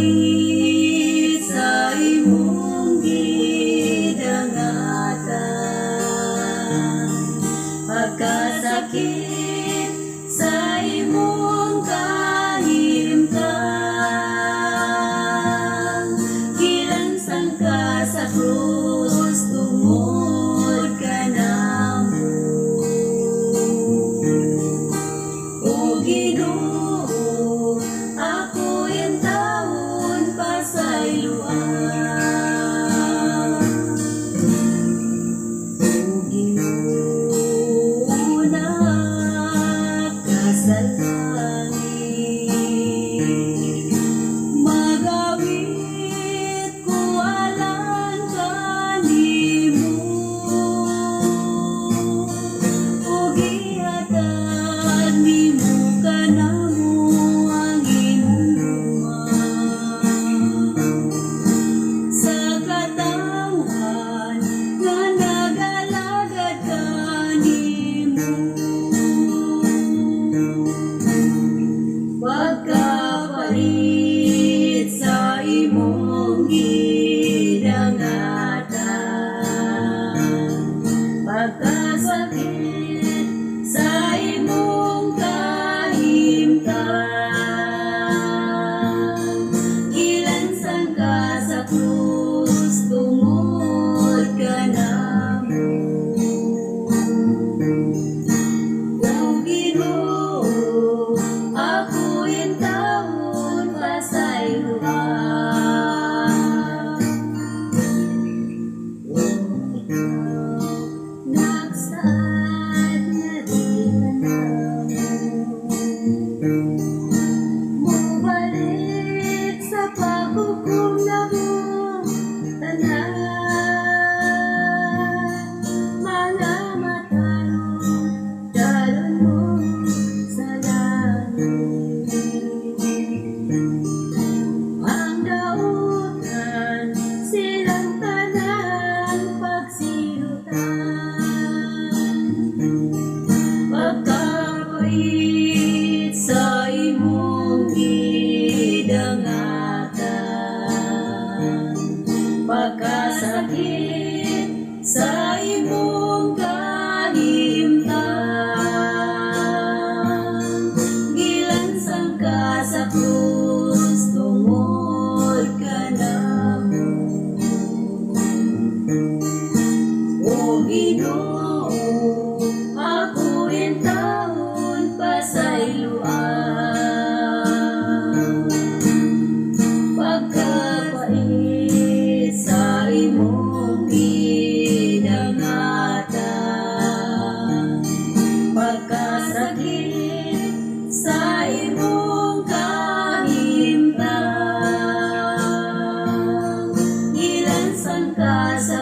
Pagkapait sa imong gidangatan, pagkasakit sa imong kahimtang, gilansang ka sa krus tungod ka namo. O Ginoo, ako yung taon pasayloan. O Ginoo, nakasalangit, magawit ko alang kanimo. O gihatag nimo kanamo ang imong duman, sa katawan nga nagalagad kanimo. Pagkapalit sa imong gidangatan, pagkasakit sa imong kahimtang, gilansang ka sa krus tungod ka namo. O Ginoo, ako yung taon pasayloan. O ikaw, nagsaad nga di ka namo, mubalik sa paghukom namo tanan, mga matanong dalon mo sa langit. Ang dautan silang tanan pagsilutan, pagkapait sa imong gidangatan, pagkasakit sa imong kahimtang, gilansang ka sa krus tungod ka namo. O Ginoo, ako yung taon pasayloan. Pagkapait sa imong gidangatan, pagkasakit sa imong kahimtang, gilansang ka sa